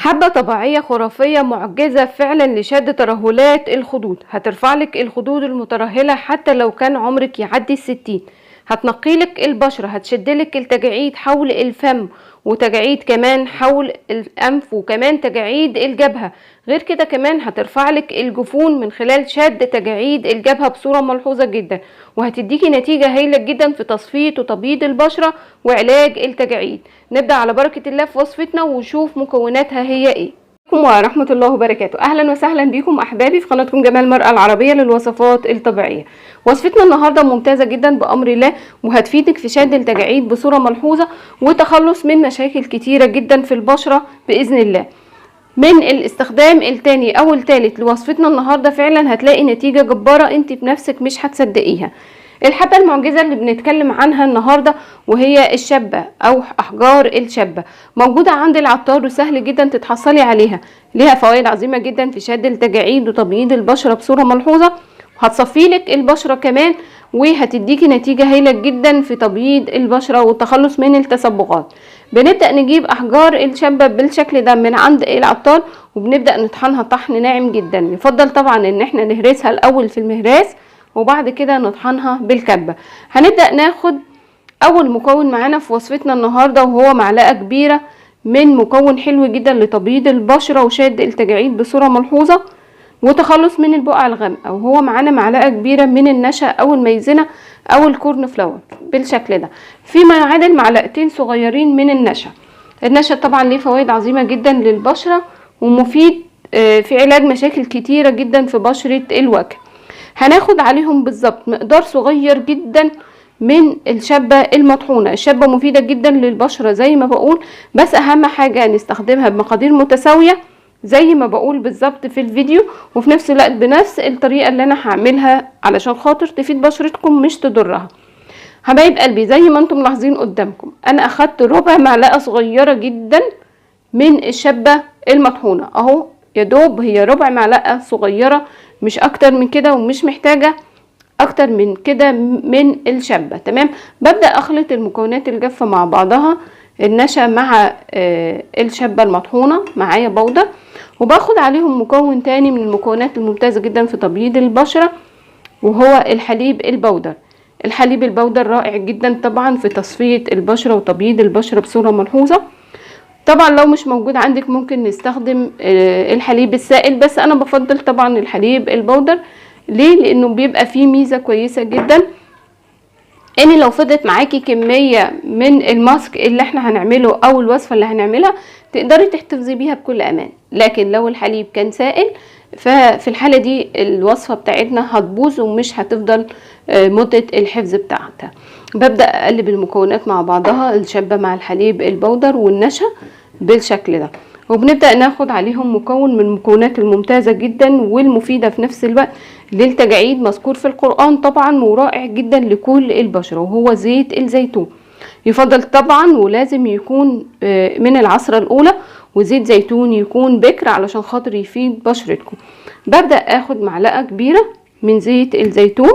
حبة طبيعية خرافية معجزة فعلا لشد ترهلات الخدود. هترفعلك الخدود المترهلة حتى لو كان عمرك يعدي ال60. هتنقيلك البشرة، هتشدلك التجاعيد حول الفم، وتجاعيد كمان حول الأنف، وكمان تجاعيد الجبهة. غير كده كمان هترفعلك الجفون من خلال شد تجاعيد الجبهة بصورة ملحوظة جدا، وهتديكي نتيجة هايلة جدا في تصفية وتبييض البشرة وعلاج التجاعيد. نبدأ على بركة الله في وصفتنا ونشوف مكوناتها هي ايه. ورحمة الله وبركاته. اهلا وسهلا بكم احبابي في قناتكم جمال المرأة العربية للوصفات الطبيعية. وصفتنا النهاردة ممتازة جدا بامر الله، وهتفيدك في شد التجاعيد بصورة ملحوظة وتخلص من مشاكل كتيرة جدا في البشرة باذن الله. من الاستخدام التاني او التالت لوصفتنا النهاردة فعلا هتلاقي نتيجة جبارة انت بنفسك مش هتصدقيها. الحبة المعجزة اللي بنتكلم عنها النهاردة وهي الشبة او احجار الشبة، موجودة عند العطار وسهل جدا تتحصلي عليها. ليها فوائد عظيمة جدا في شد التجاعيد وتبييض البشرة بصورة ملحوظة، وهتصفي لك البشرة كمان، وهتديكي نتيجة هايلة جدا في تبييض البشرة والتخلص من التصبغات. بنبدأ نجيب احجار الشبة بالشكل ده من عند العطار، وبنبدأ نطحنها طحن ناعم جدا. يفضل طبعا ان احنا نهرسها الاول في المهراس، وبعد كده نطحنها بالكبة. هنبدأ ناخد اول مكون معانا في وصفتنا النهاردة، وهو معلقة كبيرة من مكون حلو جدا لتبييض البشرة وشد التجاعيد بصورة ملحوظة وتخلص من البقع الغامقة. وهو معانا معلقة كبيرة من النشا او الميزنة او الكورن فلاور بالشكل ده، فيما يعادل معلقتين صغيرين من النشا. النشا طبعا ليه فوائد عظيمة جدا للبشرة، ومفيد في علاج مشاكل كتيرة جدا في بشرة الوجه. هناخد عليهم بالظبط مقدار صغير جدا من الشبة المطحونة. الشبة مفيدة جدا للبشرة زي ما بقول، بس اهم حاجة نستخدمها بمقادير متساوية زي ما بقول بالظبط في الفيديو، وفي نفس الوقت بنفس الطريقة اللي انا هعملها علشان خاطر تفيد بشرتكم مش تضرها. حبايب قلبي، زي ما انتم ملاحظين قدامكم انا اخدت ربع معلقة صغيرة جدا من الشبة المطحونة اهو، يا دوب هي ربع معلقة صغيرة، مش اكتر من كده ومش محتاجة اكتر من كده من الشبة. تمام. ببدأ اخلط المكونات الجافة مع بعضها، النشا مع الشبة المطحونة، معايا بودر، وباخد عليهم مكون تاني من المكونات الممتازة جدا في تبييض البشرة، وهو الحليب البودر. الحليب البودر رائع جدا طبعا في تصفية البشرة وتبييض البشرة بصورة ملحوظة. طبعا لو مش موجود عندك ممكن نستخدم الحليب السائل، بس انا بفضل طبعا الحليب البودر. ليه؟ لانه بيبقى فيه ميزة كويسة جدا ان لو فضلت معاكي كمية من الماسك اللي احنا هنعمله او الوصفة اللي هنعملها تقدري تحتفظي بيها بكل امان. لكن لو الحليب كان سائل ففي الحالة دي الوصفة بتاعتنا هتبوظ ومش هتفضل مدة الحفظ بتاعتها. ببدأ اقلب المكونات مع بعضها، الشبة مع الحليب البودر والنشا بالشكل ده، وبنبدأ ناخد عليهم مكون من المكونات الممتازة جدا والمفيدة في نفس الوقت للتجاعيد، مذكور في القرآن طبعا ورائع جدا لكل البشرة، وهو زيت الزيتون. يفضل طبعا ولازم يكون من العصرة الأولى، وزيت زيتون يكون بكر علشان خاطر يفيد بشرتكم. ببدأ اخد معلقة كبيرة من زيت الزيتون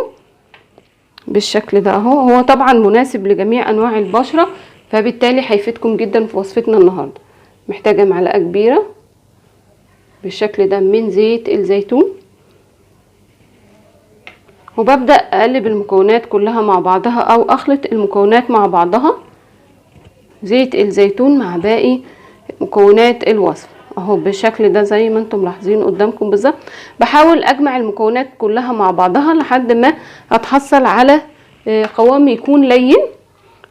بالشكل ده اهو، هو طبعا مناسب لجميع انواع البشرة، فبالتالي هيفيدكم جدا في وصفتنا النهاردة. محتاجة معلقة كبيرة بالشكل ده من زيت الزيتون، وببدأ اقلب المكونات كلها مع بعضها او اخلط المكونات مع بعضها، زيت الزيتون مع باقي مكونات الوصفة اهو بالشكل ده زي ما انتم ملاحظين قدامكم بالظبط. بحاول اجمع المكونات كلها مع بعضها لحد ما اتحصل على قوام يكون لين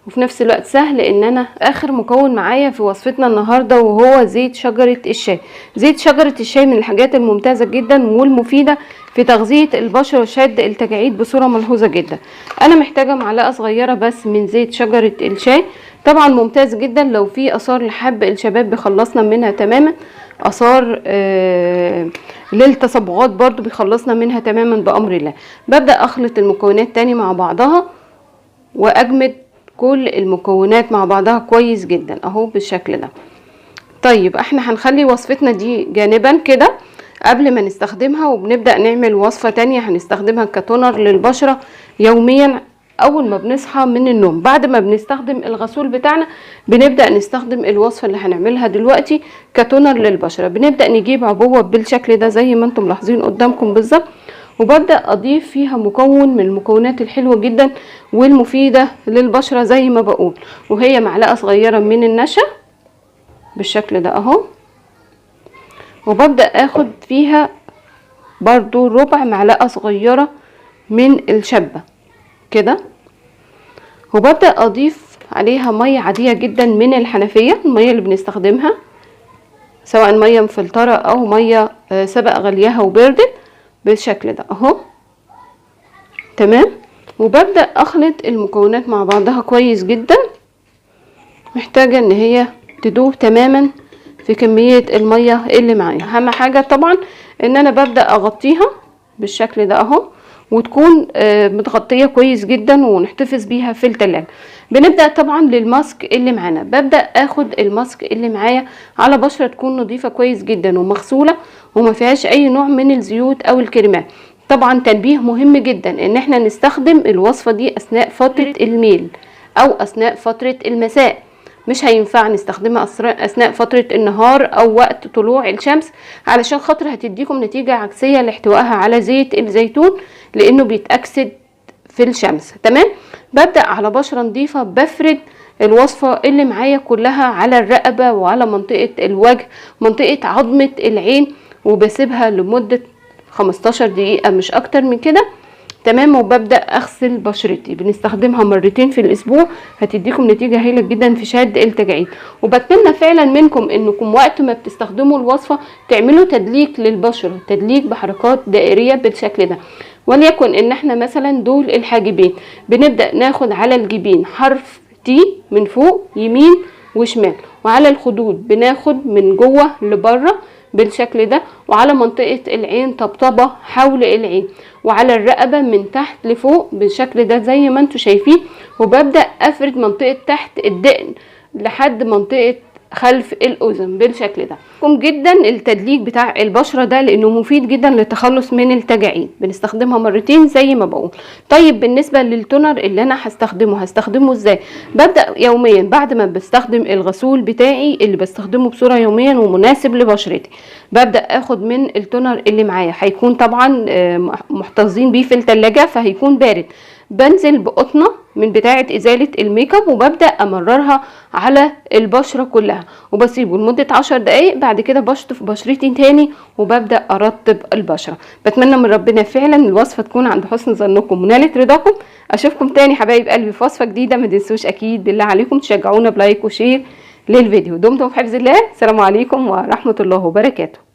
وفي نفس الوقت سهل. ان انا اخر مكون معايا في وصفتنا النهاردة وهو زيت شجرة الشاي. زيت شجرة الشاي من الحاجات الممتازة جدا والمفيدة في تغذية البشرة وشد التجاعيد بصورة ملحوظة جدا. انا محتاجة معلقة صغيرة بس من زيت شجرة الشاي. طبعا ممتاز جدا لو في اثار لحب الشباب بيخلصنا منها تماما، اثار للتصبغات برضو بيخلصنا منها تماما بامر الله. ببدأ اخلط المكونات تاني مع بعضها واجمد كل المكونات مع بعضها كويس جدا اهو بالشكل ده. طيب احنا هنخلي وصفتنا دي جانبا كده قبل ما نستخدمها، وبنبدأ نعمل وصفة تانية هنستخدمها كتونر للبشرة يوميا اول ما بنصحى من النوم بعد ما بنستخدم الغسول بتاعنا، بنبدأ نستخدم الوصفة اللي هنعملها دلوقتي كتونر للبشرة. بنبدأ نجيب عبوة بالشكل ده زي ما انتم ملاحظين قدامكم بالظبط، وببدأ اضيف فيها مكون من المكونات الحلوة جدا والمفيدة للبشرة زي ما بقول، وهي معلقة صغيرة من النشا بالشكل ده اهو، وببدأ اخد فيها برضو ربع معلقة صغيرة من الشبة كده، وببدأ اضيف عليها مية عادية جدا من الحنفية، المية اللي بنستخدمها سواء مية مفلترة او مية سبق غليها وبردت بالشكل ده اهو. تمام. وببدأ اخلط المكونات مع بعضها كويس جدا، محتاجة ان هي تدوب تماما في كمية المية اللي معايا. اهم حاجة طبعا ان انا ببدأ اغطيها بالشكل ده اهو، وتكون متغطية كويس جدا ونحتفظ بيها في التلاجة. بنبدأ طبعا للماسك اللي معانا، ببدأ اخد الماسك اللي معايا على بشرة تكون نظيفة كويس جدا ومغسولة وما فيهاش اي نوع من الزيوت او الكريمات. طبعا تنبيه مهم جدا ان احنا نستخدم الوصفة دي اثناء فترة الميل او اثناء فترة المساء، مش هينفع نستخدمها اثناء فترة النهار او وقت طلوع الشمس، علشان خاطر هتديكم نتيجة عكسية لاحتوائها على زيت الزيتون لانه بيتأكسد في الشمس. تمام. ببدأ على بشرة نظيفة بفرد الوصفة اللي معايا كلها على الرقبة وعلى منطقة الوجه، منطقة عظمة العين، وبسيبها لمدة 15 دقيقة مش اكتر من كده. تمام. وببدأ اغسل بشرتي، بنستخدمها مرتين في الاسبوع، هتديكم نتيجة هايلة جدا في شد التجاعيد. وبتمنى فعلا منكم انكم وقت ما بتستخدموا الوصفة تعملوا تدليك للبشرة، تدليك بحركات دائرية بالشكل ده. وليكن ان احنا مثلا دول الحاجبين، بنبدأ ناخد على الجبين حرف تي من فوق يمين وشمال، وعلى الخدود بناخد من جوه لبره بالشكل ده، وعلى منطقة العين طبطبة حول العين، وعلى الرقبة من تحت لفوق بالشكل ده زي ما انتوا شايفين. وببدأ افرد منطقة تحت الدقن لحد منطقة خلف الاذن بالشكل ده. مهم جدا التدليك بتاع البشرة ده لانه مفيد جدا للتخلص من التجاعيد، بنستخدمها مرتين زي ما بقول. طيب بالنسبة للتونر اللي انا هستخدمه ازاي؟ ببدأ يوميا بعد ما بستخدم الغسول بتاعي اللي بستخدمه بصورة يوميا ومناسب لبشرتي، ببدأ اخد من التونر اللي معايا، هيكون طبعا محتفظين بيه في التلاجة فهيكون بارد. بنزل بقطنة من بتاعة ازالة الميك اب وببدأ امررها على البشرة كلها وبسيبه لمدة 10 دقايق، بعد كده بشطف بشرتي تاني وببدأ ارطب البشرة. بتمنى من ربنا فعلا الوصفة تكون عند حسن ظنكم ونالت رضاكم. اشوفكم تاني حبايب قلبي في وصفة جديدة. ما تنسوش اكيد بالله عليكم تشجعونا بلايك وشير للفيديو. دمتم في حفظ الله. السلام عليكم ورحمة الله وبركاته.